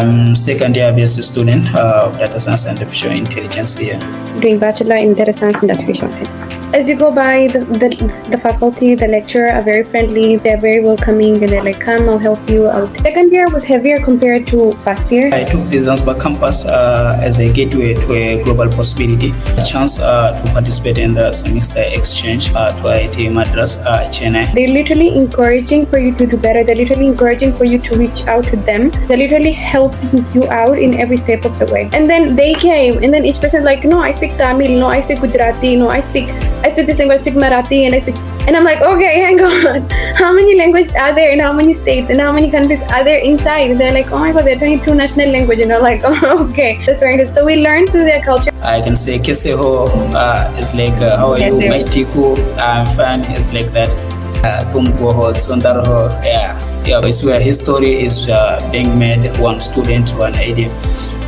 I'm second year BSc student of Data Science and Artificial Intelligence here. Doing Bachelor in Data Science and Artificial Intelligence. As you go by, the faculty, the lecturer are very friendly, they're very welcoming, and they're like, come, I'll help you out. Second year was heavier compared to first year. I took the Zanzibar campus as a gateway to a global possibility, a chance to participate in the semester exchange to IIT Madras Chennai. They're literally encouraging for you to do better. They're literally encouraging for you to reach out to them. They're literally helping you out in every step of the way. And then they came, and then each person like, no, I speak Tamil, no, I speak Gujarati, no, I speak this language, I speak Marathi, and I'm like, okay, hang on. How many languages are there in how many states and how many countries are there inside? And they're like, oh my god, there are 22 national languages. And I'm like, oh, okay, that's very good. So we learn through their culture. I can say Keseho is like, how are you? Maitiku, I'm fine, is like that. Tumkoho, Sundarho, yeah. It's where history is being made, one student, one idea,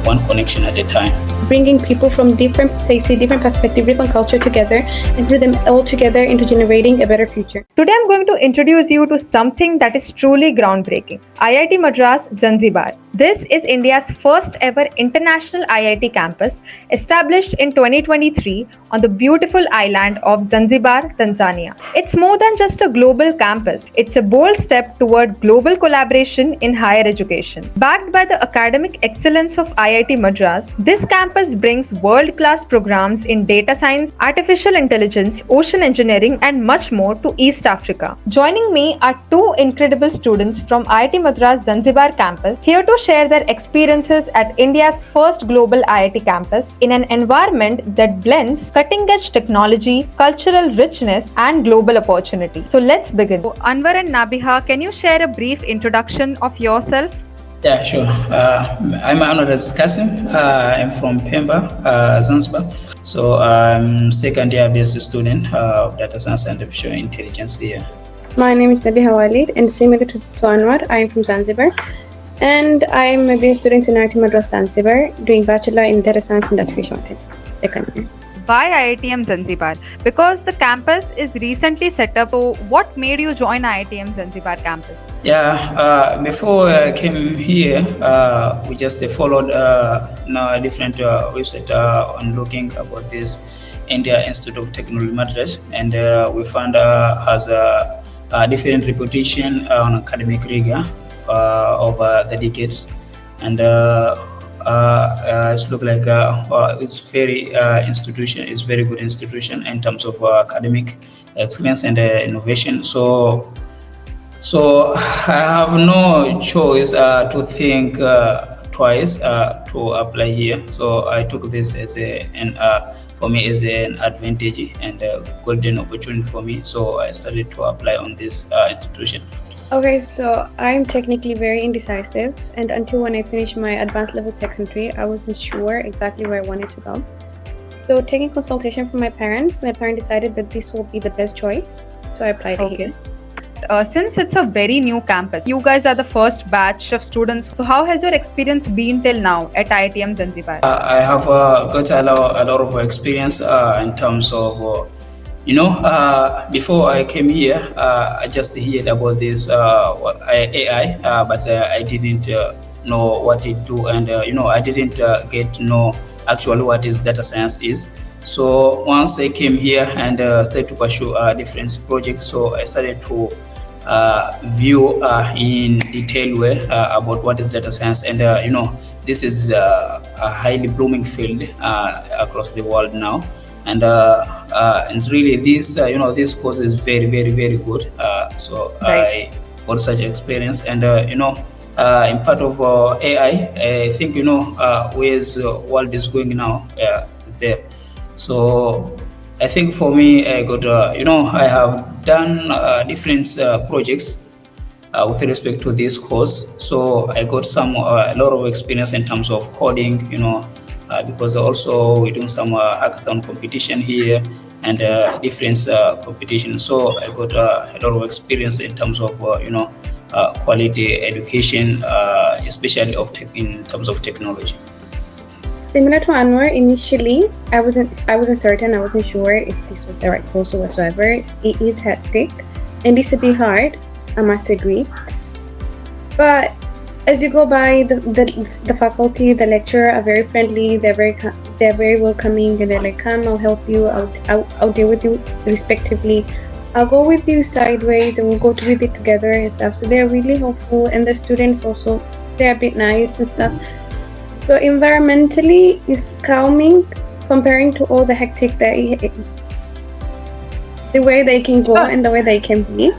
one connection at a time. Bringing people from different places, different perspectives, different culture together, and put them all together into generating a better future. Today I'm going to introduce you to something that is truly groundbreaking. IIT Madras Zanzibar. This is India's first ever international IIT campus, established in 2023 on the beautiful island of Zanzibar, Tanzania. It's more than just a global campus. It's a bold step toward global collaboration in higher education. Backed by the academic excellence of IIT Madras, this campus brings world-class programs in data science, artificial intelligence, ocean engineering, and much more to East Africa. Joining me are two incredible students from IIT Madras Zanzibar campus, here to share their experiences at India's first global IIT campus in an environment that blends cutting-edge technology, cultural richness, and global opportunity. So let's begin. Anwar and Nabiha, can you share a brief introduction of yourself? Yeah, sure. I'm Anwar Kasim. I'm from Pemba, Zanzibar. So I'm second year BSc student of Data Science and Artificial Intelligence here. My name is Nabiha Walid, and similar to Anwar, I am from Zanzibar. And I'm a BSc student in IIT Madras Zanzibar, doing Bachelor in Data Science and Artificial Intelligence, second year. Why IITM Zanzibar? Because the campus is recently set up. So what made you join IITM Zanzibar campus? Yeah, before I came here, we just followed a different website on looking about this India Institute of Technology Madras, and we found has a different reputation on academic rigor over the decades, and it's look like it's very institution. It's very good institution in terms of academic excellence and innovation. So I have no choice to think twice to apply here. So I took this as for me as an advantage and a golden opportunity for me. So I started to apply on this institution. Okay, so I'm technically very indecisive, and until when I finished my advanced level secondary, I wasn't sure exactly where I wanted to go. So taking consultation from my parents decided that this will be the best choice. So I applied here. Since it's a very new campus, you guys are the first batch of students. So how has your experience been till now at IITM Zanzibar? I have got a lot of experience in terms of before I came here, I just heard about this AI, but I didn't know what it do, and I didn't get to know actually what is data science is. So once I came here and started to pursue different projects, so I started to view in detail way about what is data science, and this is a highly blooming field across the world now. And it's really this this course is very, very, very good. So right. I got such experience, and in part of AI, I think where's world is going now is there. So I think for me, I got I have done different projects with respect to this course. So I got a lot of experience in terms of coding, because also we're doing some hackathon competition here and different competition. So I got a lot of experience in terms of quality education, especially in terms of technology. Similar to Anwar, initially I wasn't certain. I wasn't sure if this was the right course or whatsoever. It is hectic and it's a bit hard, I must agree. But as you go by, the faculty, the lecturer are very friendly. They're very welcoming, and they're like, "Come, I'll help you. I'll deal with you respectively. I'll go with you sideways, and we'll go with it together and stuff." So they're really helpful, and the students also, they're a bit nice and stuff. So environmentally, it's calming comparing to all the hectic the way they can go and the way they can be.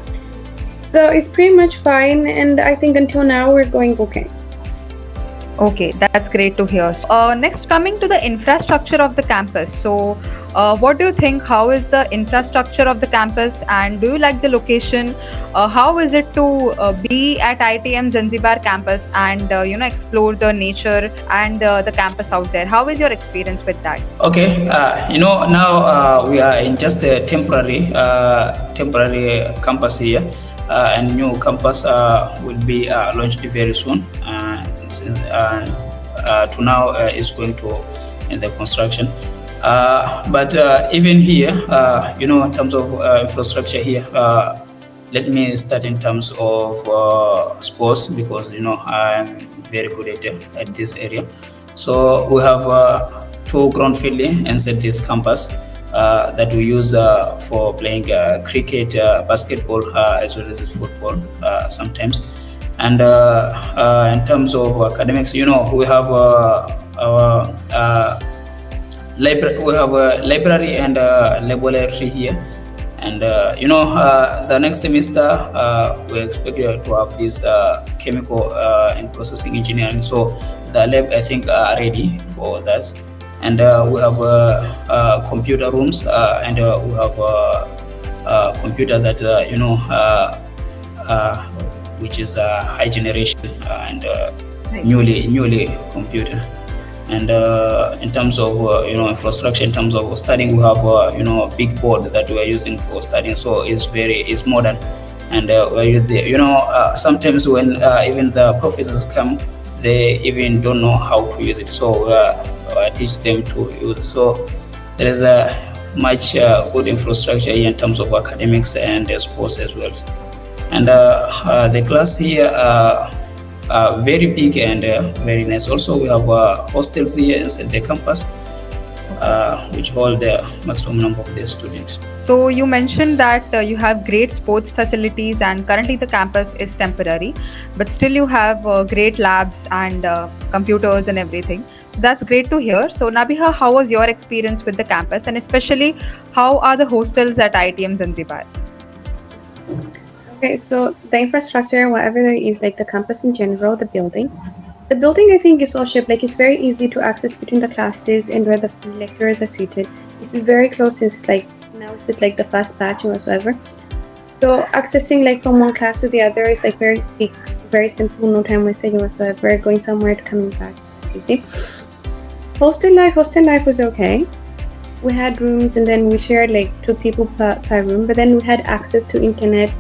So it's pretty much fine, and I think until now we're going okay. Okay, that's great to hear. Next, coming to the infrastructure of the campus. So, what do you think? How is the infrastructure of the campus, and do you like the location? How is it to be at IITM Zanzibar campus and explore the nature and the campus out there? How is your experience with that? Okay, now we are in just a temporary campus here. And new campus will be launched very soon. To now is going to in the construction. But even here, in terms of infrastructure here, let me start in terms of sports, because I'm very good at this area. So we have 2 ground field inside this campus that we use for playing cricket, basketball, as well as football sometimes. And in terms of academics, we have our library. We have a library and laboratory here. And the next semester we expect to have this chemical and processing engineering. So the lab, I think, are ready for that. And we have computer rooms, and we have a computer that which is high generation and newly computer. And in terms of infrastructure, in terms of studying, we have a big board that we are using for studying. So it's modern, and sometimes when even the professors come, they even don't know how to use it. So I teach them to use it. So there is a much good infrastructure here in terms of academics and sports as well. And the class here are very big and very nice. Also, we have hostels here inside the campus, which hold the maximum number of the students. So you mentioned that you have great sports facilities, and currently the campus is temporary, but still you have great labs and computers and everything. That's great to hear. So Nabiha, how was your experience with the campus, and especially how are the hostels at IITM Zanzibar? Okay, so the infrastructure, whatever there is, like the campus in general, the building I think is all shaped, like it's very easy to access between the classes and where the lecturers are seated. It's very close, since like now it's just like the fast patch or whatsoever. So accessing like from one class to the other is like very quick, very simple, no time wasted whatsoever, going somewhere to coming back easy. Hostel life was okay. We had rooms, and then we shared like 2 people per room, but then we had access to internet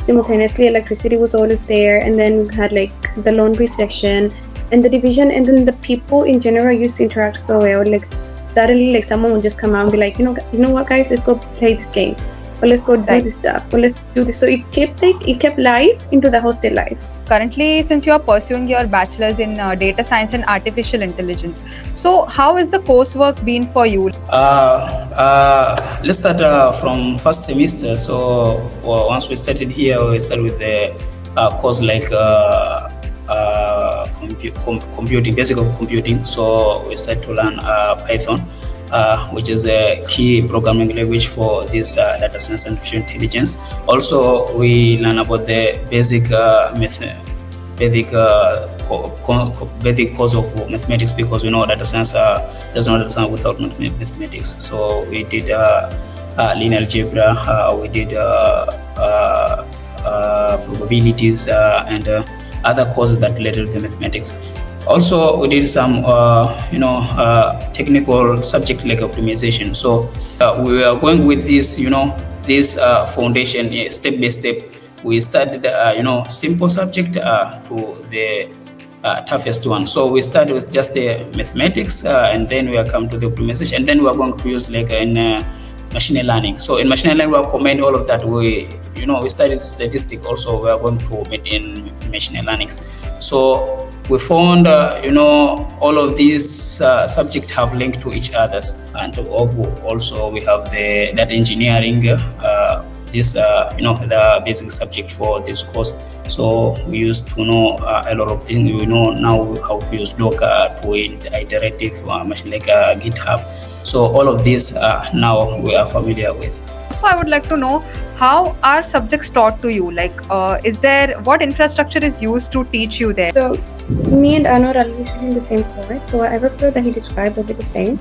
simultaneously. Electricity was always there, and then we had like the laundry section and the division, and then the people in general used to interact so well. Like suddenly, like someone would just come out and be like, you know what, guys, let's go play this game, or let's go do this stuff, or let's do this. So it kept life into the hostel life. Currently, since you are pursuing your bachelor's in data science and artificial intelligence, so how has the coursework been for you? Let's start from first semester. So once we started here, we started with the course like computing, basic of computing. So we started to learn Python, which is the key programming language for this data science and artificial intelligence. Also, we learn about the basic basic course of mathematics, because data science does not understand without mathematics. So we did linear algebra, we did probabilities, and other courses that related to mathematics. Also, we did some technical subject like optimization. So we are going with this this foundation step by step. We started simple subject to the toughest one. So we started with just mathematics, and then we are come to the optimization, and then we are going to use like in machine learning. So in machine learning, we are combining all of that. We studied statistics also. We are going to meet in machine learning. So we found, all of these subjects have linked to each others, and also we have the data engineering. The basic subject for this course. So we used to know a lot of things. We know now how to use Docker, to iterative machine like GitHub. So all of this now we are familiar with. So I would like to know, how are subjects taught to you? Like, what infrastructure is used to teach you there? So me and Anwar are usually in the same course, so whatever flow that he described will be the same.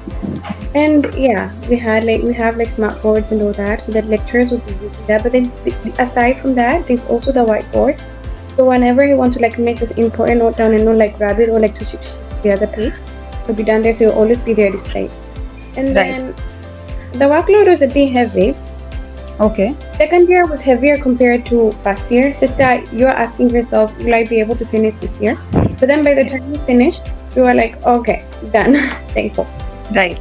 And yeah, we have like smart boards and all that, so that lecturers will be using that. But then aside from that, there's also the whiteboard. So whenever you want to like make this important note down and not like grab it or like to switch to the other page, it'll be done there, so it'll always be there displayed. And then the workload was a bit heavy. Okay. Second year was heavier compared to first year. Sister, you're asking yourself, will I be able to finish this year? But then by the time we finished, we were like, okay, done. Thankful. Right.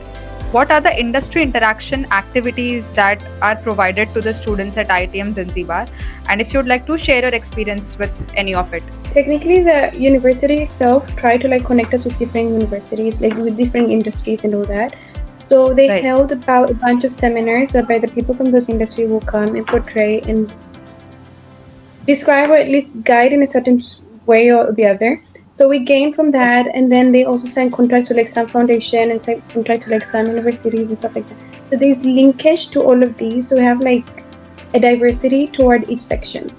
What are the industry interaction activities that are provided to the students at IITM Zanzibar? And if you'd like to share your experience with any of it. Technically, the university itself tried to like connect us with different universities, like with different industries and all that. So they held about a bunch of seminars whereby the people from those industry will come and portray and describe or at least guide in a certain way or the other. So we gained from that, and then they also signed contracts with like some foundation and signed contracts with like some universities and stuff like that. So there's linkage to all of these. So we have like a diversity toward each section.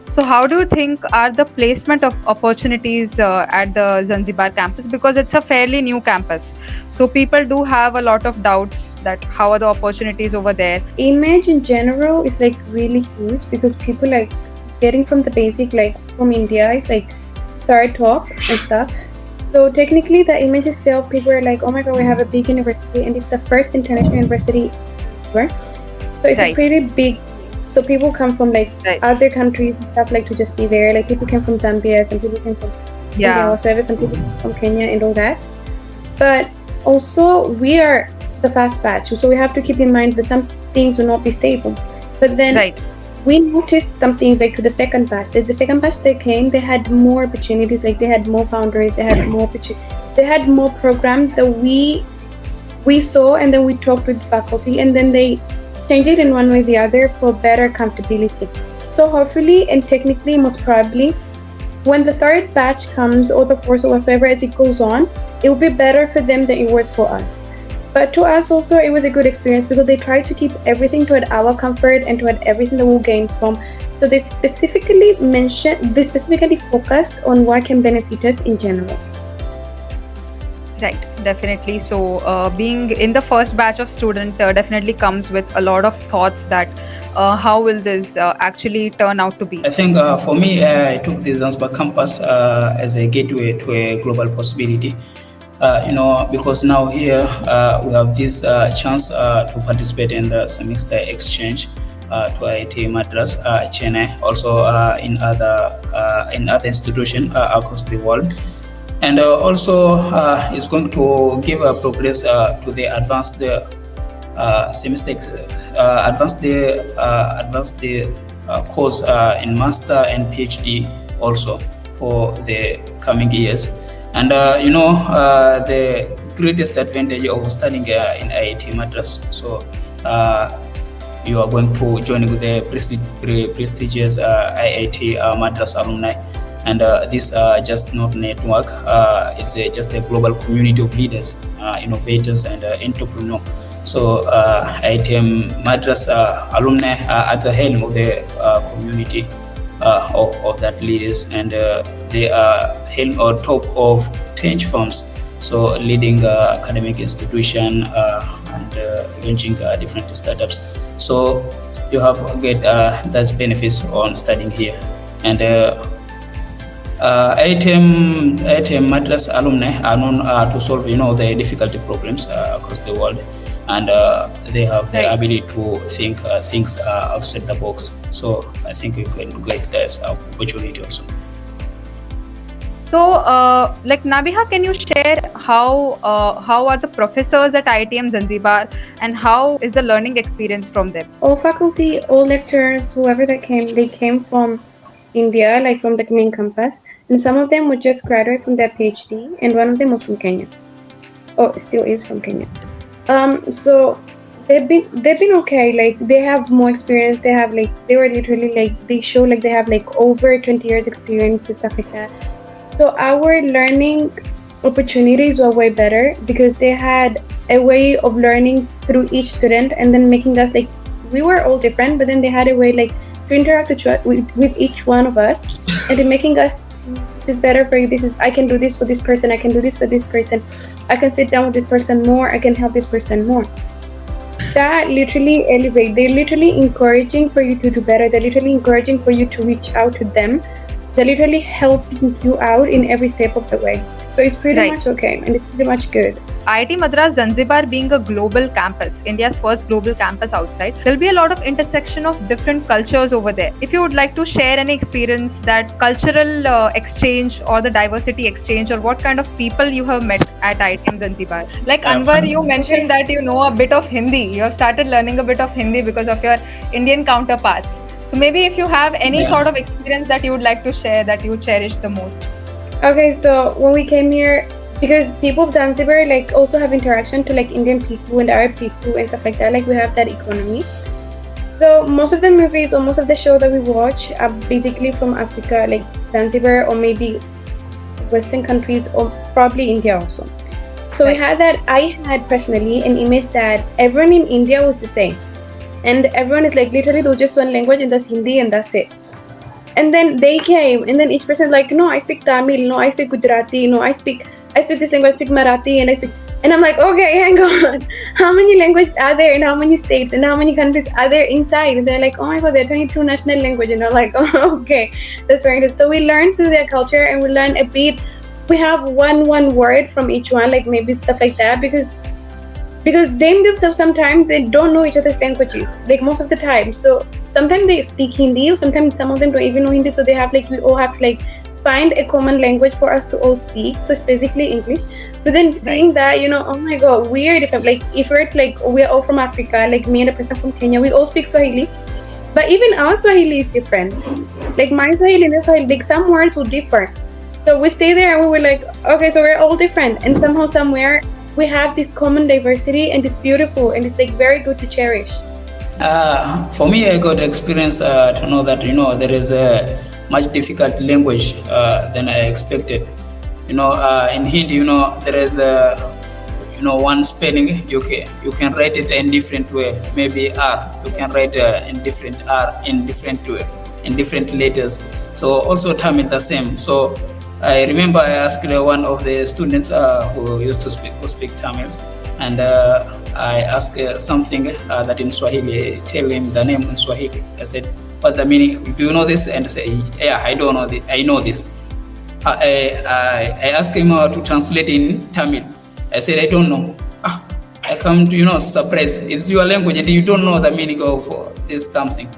So how do you think are the placement of opportunities at the Zanzibar campus? Because it's a fairly new campus. So people do have a lot of doubts that how are the opportunities over there? Image in general is like really huge because people like getting from the basic, like from India, is like third top and stuff. So technically the image itself, people are like, oh my God, we have a big university and it's the first international university ever. So it's a pretty big. So people come from like other countries and stuff like to just be there. Like people came from Zambia, some people came from India also, some people from Kenya and all that. But also we are the fast batch, so we have to keep in mind that some things will not be stable. But then we noticed something like to the second batch. The second batch they came, they had more opportunities. Like they had more founders, they had more they had more programs that we saw, and then we talked with the faculty, and then they change it in one way or the other for better accountability. So hopefully and technically, most probably, when the third batch comes or the fourth or whatsoever as it goes on, it will be better for them than it was for us. But to us also, it was a good experience because they tried to keep everything toward our comfort and toward everything that we'll gain from. So they specifically focused on what can benefit us in general. Right, definitely. So being in the first batch of student definitely comes with a lot of thoughts that how will this actually turn out to be? I think for me, I took the Zanzibar campus as a gateway to a global possibility. Because now here we have this chance to participate in the semester exchange to IIT Madras, Chennai, also in other institutions across the world. And also it's going to give a progress to the advanced semester, advanced course in master and PhD also for the coming years. And the greatest advantage of studying in IIT Madras. So you are going to join with the prestigious IIT Madras alumni. And this just not network, it's just a global community of leaders, innovators, and entrepreneurs. So IITM Madras alumni are at the helm of the community of that leaders, and they are helm or top of 10 firms. So leading academic institution and launching different startups. So you have get those benefits on studying here. And IITM Madras alumni are known to solve, the difficult problems across the world, and they have the ability to think things outside the box. So I think we can get this opportunity also. So, like Nabiha, can you share how are the professors at IITM Zanzibar, and how is the learning experience from them? All faculty, all lecturers, whoever that came, they came from India, like from the main campus, and some of them would just graduate from their PhD, and one of them was from Kenya, or still is from Kenya. So they've been okay. Like they have more experience. They have like they were literally like they show like they have like over 20 years experience and stuff like that. So our learning opportunities were way better because they had a way of learning through each student and then making us like we were all different, but then they had a way like to interact with each one of us and then making us this is better for you. This is I can do this for this person. I can do this for this person. I can sit down with this person more. I can help this person more. That literally elevate. They're literally encouraging for you to do better. They're literally encouraging for you to reach out to them. They're literally helping you out in every step of the way. So it's pretty much okay and it's pretty much good. IIT Madras Zanzibar being a global campus, India's first global campus outside, there'll be a lot of intersection of different cultures over there. If you would like to share any experience, that cultural exchange or the diversity exchange, or what kind of people you have met at IITM Zanzibar. Like Anwar, you mentioned that you know a bit of Hindi. You have started learning a bit of Hindi because of your Indian counterparts. So maybe if you have any sort of experience that you would like to share that you cherish the most. Okay, so when we came here, because people of Zanzibar like also have interaction to like Indian people and Arab people and stuff like that. Like we have that economy. So most of the movies or most of the show that we watch are basically from Africa, like Zanzibar or maybe Western countries or probably India also. So we had that. I had personally an image that everyone in India was the same. And everyone is like literally do just one language and that's Hindi and that's it. And then they came and then each person like, no, I speak Tamil, no, I speak Gujarati, no, I speak this language, I speak Marathi and I'm like, okay, hang on. How many languages are there and how many states and how many countries are there inside? And they're like, oh my god, there are 22 national languages. And I'm like, oh, okay, that's very good. So we learn through their culture and we learn a bit. We have one word from each one, like maybe stuff like that because they themselves sometimes they don't know each other's languages, like most of the time. So sometimes they speak Hindi, or sometimes some of them don't even know Hindi. So they have like we all have to like find a common language for us to all speak. So it's basically English. But then seeing that, you know, oh my god, we are different. Like if we're like we're all from Africa, like me and a person from Kenya, we all speak Swahili. But even our Swahili is different. Like my Swahili and their Swahili, like some words will differ. So we stay there and we were like, okay, so we're all different, and somehow somewhere we have this common diversity and it's beautiful and it's like very good to cherish. For me, I got experience to know that, you know, there is a much difficult language than I expected. You know, in Hindi, you know, there is you know, one spelling you can write it in different way. Maybe R, you can write in different R in different way, in different letters. So also Tamil the same. So I remember I asked one of the students who used to speak Tamil, and I asked something that in Swahili, tell him the name in Swahili. I said, what's the meaning? Do you know this? And say, yeah, I don't know this. I know this. I asked him to translate in Tamil. I said, I don't know. I come to, you know, surprise. It's your language and you don't know the meaning of this something.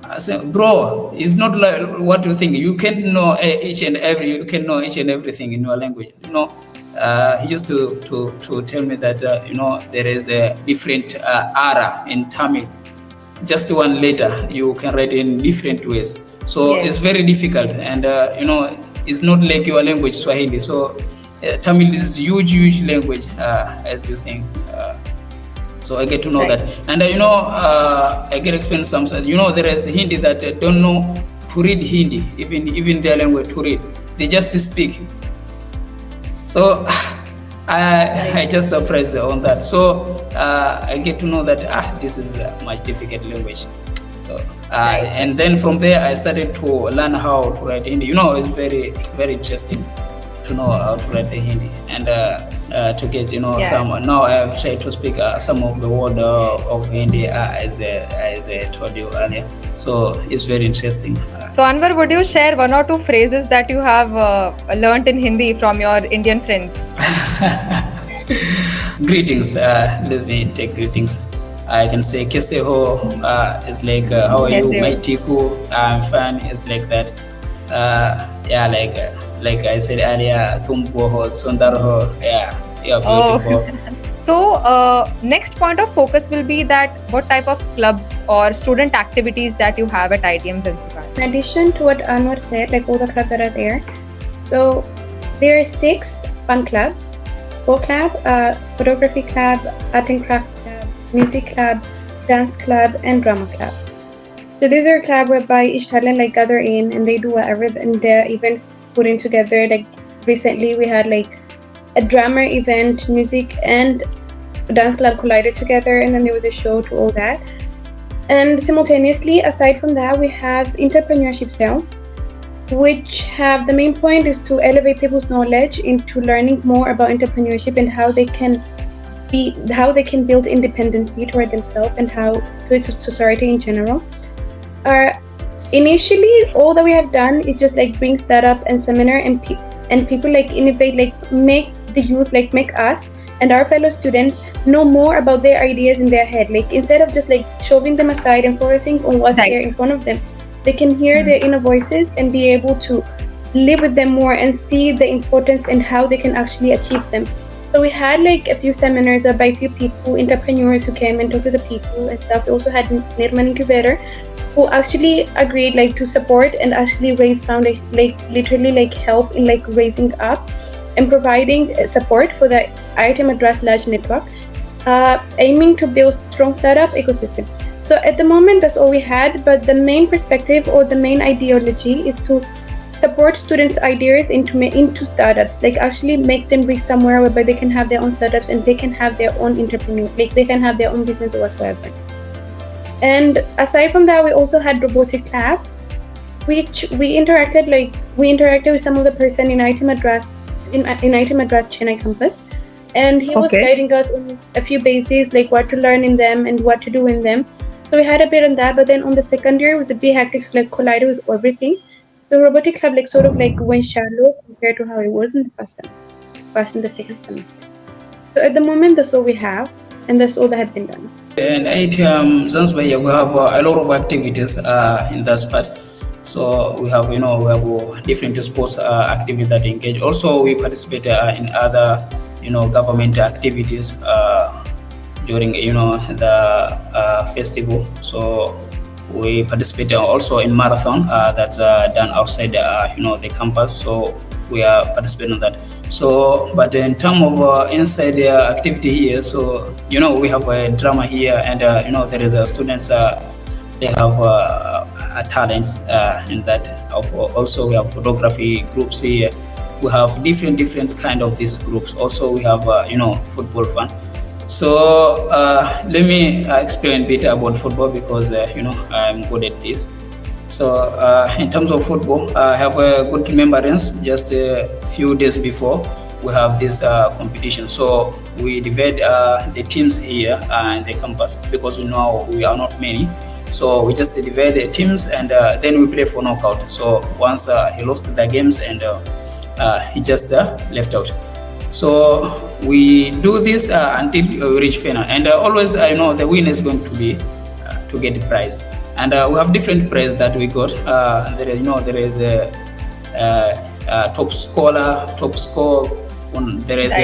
I said, bro, it's not like what you think. You can't know each and everything in your language. You know, he used to tell me that you know, there is a different ara in Tamil. Just one letter you can write in different ways. So it's very difficult, and you know, it's not like your language Swahili. So Tamil is huge language as you think. So I get to know that, and you know, I get experience some. You know, there is Hindi that don't know to read Hindi, even their language to read. They just speak. So I just surprised on that. So I get to know that this is a much difficult language. So and then from there I started to learn how to write Hindi. You know, it's very interesting to know how to write the Hindi and to get, you know, some. Now I have tried to speak some of the word of Hindi as I told you earlier. So it's very interesting. So Anwar, would you share one or two phrases that you have learnt in Hindi from your Indian friends? Greetings. Let me take greetings. I can say "Kaise ho?" It's like how are you, my tiku? I'm fine. It's like that. Yeah, like like I said earlier, Tumbo Ho, Sundar Ho. Yeah, beautiful. So next point of focus will be that what type of clubs or student activities that you have at IITM Zanzibar. In addition to what Anwar said, like all the clubs that are there, so there are 6 fun clubs: book club, photography club, art and craft club, music club, dance club, and drama club. So these are clubs whereby each talent like gather in and they do whatever, and their events put in together. Like recently we had like a drama event, music and dance club collided together, and then there was a show to all that. And simultaneously, aside from that, we have entrepreneurship cell, which have the main point is to elevate people's knowledge into learning more about entrepreneurship and how they can build independency toward themselves and how to society in general. Initially, all that we have done is just like bring startup and seminar and people like innovate, like make the youth, like make us and our fellow students know more about their ideas in their head. Like instead of just like shoving them aside and focusing on what's there in front of them, they can hear their inner voices and be able to live with them more and see the importance and how they can actually achieve them. So we had like a few seminars by a few people, entrepreneurs who came and talked to the people and stuff. We also had Nirman Incubator, who actually agreed like to support and actually raise fund, like literally like help in like raising up and providing support for the IIT Madras large network, aiming to build strong startup ecosystem. So at the moment that's all we had, but the main perspective or the main ideology is to support students' ideas into startups, like actually make them reach somewhere whereby they can have their own startups and they can have their own entrepreneur, like they can have their own business or whatsoever. And aside from that, we also had robotic lab, which we interacted with some of the person in IIT Madras Chennai campus, and he was guiding us on a few basics, like what to learn in them and what to do in them. So we had a bit on that, but then on the second year it was a bit hectic, like collided with everything. So robotic club like sort of like went shallow compared to how it was in the first and the second semester. So at the moment that's all we have, and that's all that had been done. And IITM Zanzibar, we have a lot of activities in that part. So we have different sports activities that engage. Also, we participate in other government activities during the festival. So we participate also in marathon that's done outside the campus. So we are participating in that. So, but in terms of inside the activity here, so we have a drama here, and there is students. They have talents in that. Also, we have photography groups here. We have different kind of these groups. Also, we have football fun. So let me explain a bit about football because I'm good at this. So in terms of football, I have a good remembrance. Just a few days before, we have this competition. So we divide the teams here in the campus because we are not many. So we just divide the teams and then we play for knockout. So once he lost the games and he just left out. So we do this until we reach final, and always I know the winner is going to be to get the prize. And we have different prize that we got. There is a top score. There is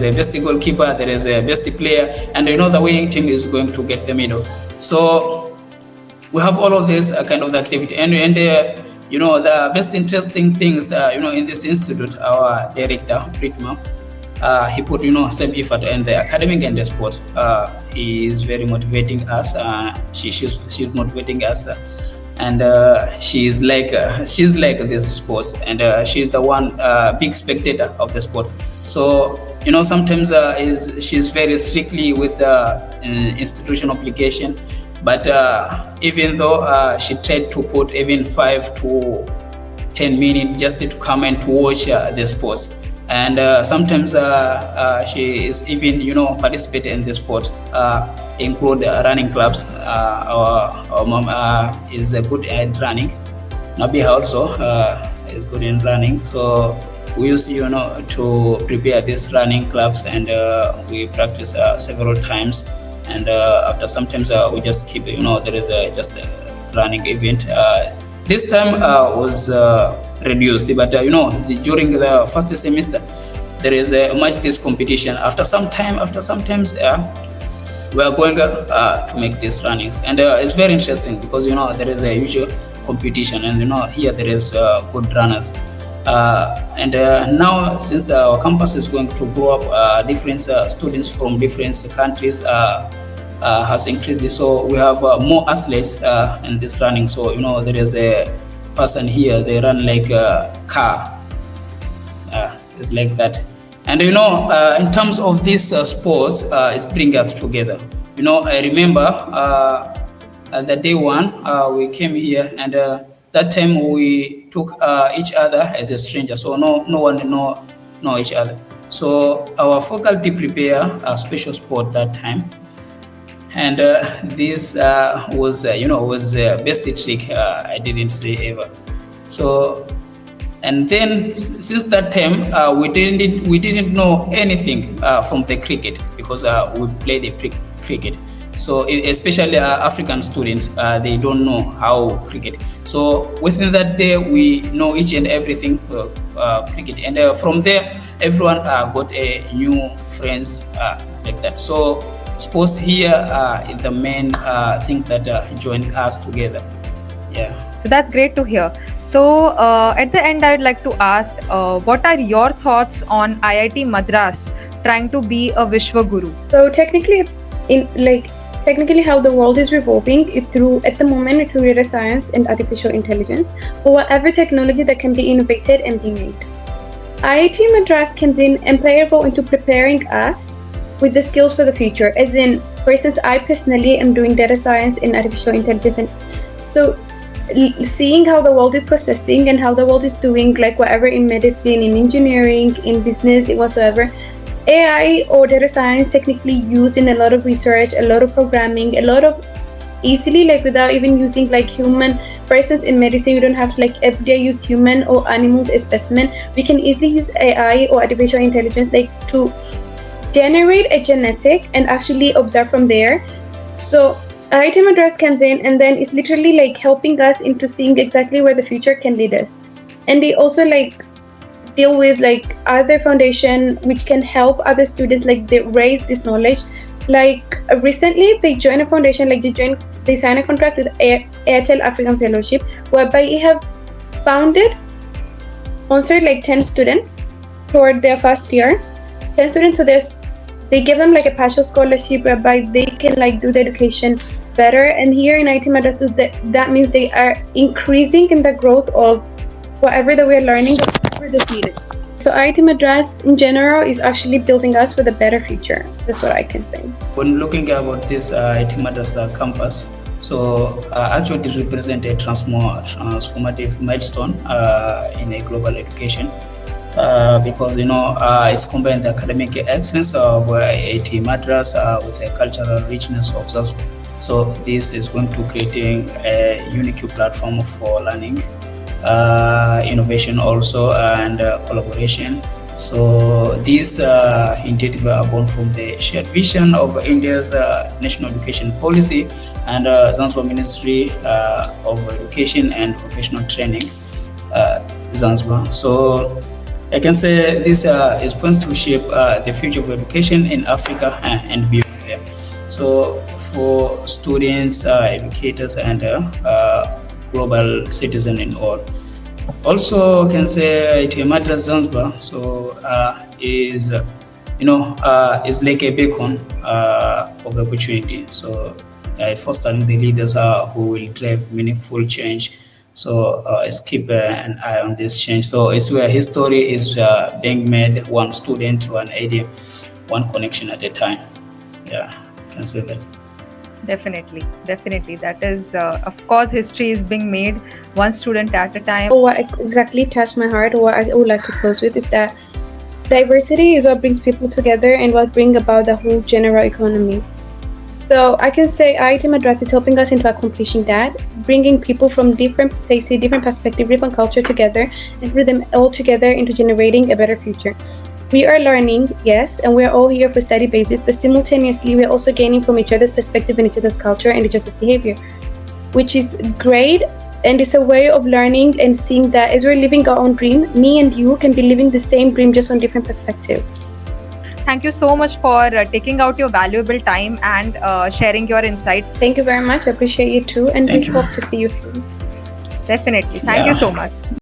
a best goalkeeper. There is a best player, and the winning team is going to get the medal. So we have all of this kind of activity, and the best interesting things in this institute, our director Pritma, he put same effort in the academic and the sport. He is very motivating us. She's motivating us, and she's like this sports, and she's the one big spectator of the sport. So sometimes she's very strictly with institution application. But even though she tried to put even 5 to 10 minutes just to come and to watch the sports, and sometimes she is even participate in the sport, include running clubs. Our mom is good at running. Nabiha also is good in running. So we used to prepare these running clubs, and we practice several times. And after sometimes we just keep there is just a running event. This time was reduced. But during the first semester, there is much this competition. After some time, we are going to make these runnings, and it's very interesting because there is a huge competition, and here there is good runners. And now, since our campus is going to grow up, different students from different countries has increased, so we have more athletes in this running. So there is a person here, they run like a car, it's like that. And in terms of this sports, it's bring us together. I remember the day one we came here, and that time we took each other as a stranger, so no one know each other. So our faculty prepare a special sport that time, and this was was the best trick I didn't say ever. So, and then since that time we didn't know anything from the cricket, because we play the cricket. So especially African students, they don't know how cricket. So within that day, we know each and everything cricket, and from there, everyone got a new friends. It's like that. So sports here is the main thing that joined us together. Yeah. So that's great to hear. So at the end, I'd like to ask, what are your thoughts on IIT Madras trying to be a Vishwaguru? So technically, how the world is revolving at the moment through data science and artificial intelligence, or whatever technology that can be innovated and be made. IIT Madras comes in and play a role into preparing us with the skills for the future. As in, for instance, I personally am doing data science and artificial intelligence, and so seeing how the world is processing and how the world is doing, like whatever in medicine, in engineering, in business, whatsoever, AI or data science technically used in a lot of research, a lot of programming, a lot of easily, like without even using like human. For instance, in medicine, you don't have to like everyday use human or animals as specimen. We can easily use AI or artificial intelligence like to generate a genetic and actually observe from there. So IIT Madras comes in, and then it's literally like helping us into seeing exactly where the future can lead us. And they also like deal with like other foundation which can help other students, like they raise this knowledge. Like recently they joined a foundation, like they signed a contract with Airtel African Fellowship, whereby they have sponsored like 10 students toward their first year. 10 students, so they give them like a partial scholarship whereby they can like do the education better. And here in IIT Madras, that means they are increasing in the growth of whatever that we are learning, whatever that's needed. So IIT Madras in general is actually building us for the better future. That's what I can say. When looking about this IIT Madras campus, so actually it represents a transformative milestone in a global education. Because it's combined the academic excellence of IIT Madras with a cultural richness of Zanzibar. So this is going to creating a unique platform for learning, innovation also, and collaboration. So these initiatives are born from the shared vision of India's national education policy and Zanzibar Ministry of Education and Vocational Training, Zanzibar. So I can say this is going to shape the future of education in Africa and beyond there. So for students, educators, and global citizens in all. Also, I can say IIT Madras Zanzibar is like a beacon of opportunity. So fostering the leaders who will drive meaningful change. So let's keep an eye on this change. So it's where history is being made, one student, one idea, one connection at a time. Yeah, I can say that. Definitely. That is, of course, history is being made one student at a time. What exactly touched my heart, or what I would like to close with, is that diversity is what brings people together and what brings about the whole general economy. So I can say IIT Madras is helping us into accomplishing that, bringing people from different places, different perspectives, different culture together, and bring them all together into generating a better future. We are learning, yes, and we are all here for study basis, but simultaneously we are also gaining from each other's perspective and each other's culture and each other's behavior, which is great And it's a way of learning and seeing that as we're living our own dream, me and you can be living the same dream just on different perspective. Thank you so much for taking out your valuable time and sharing your insights. Thank you very much. I appreciate you too. And we Thank you. hope to see you soon. Definitely. Thank you so much.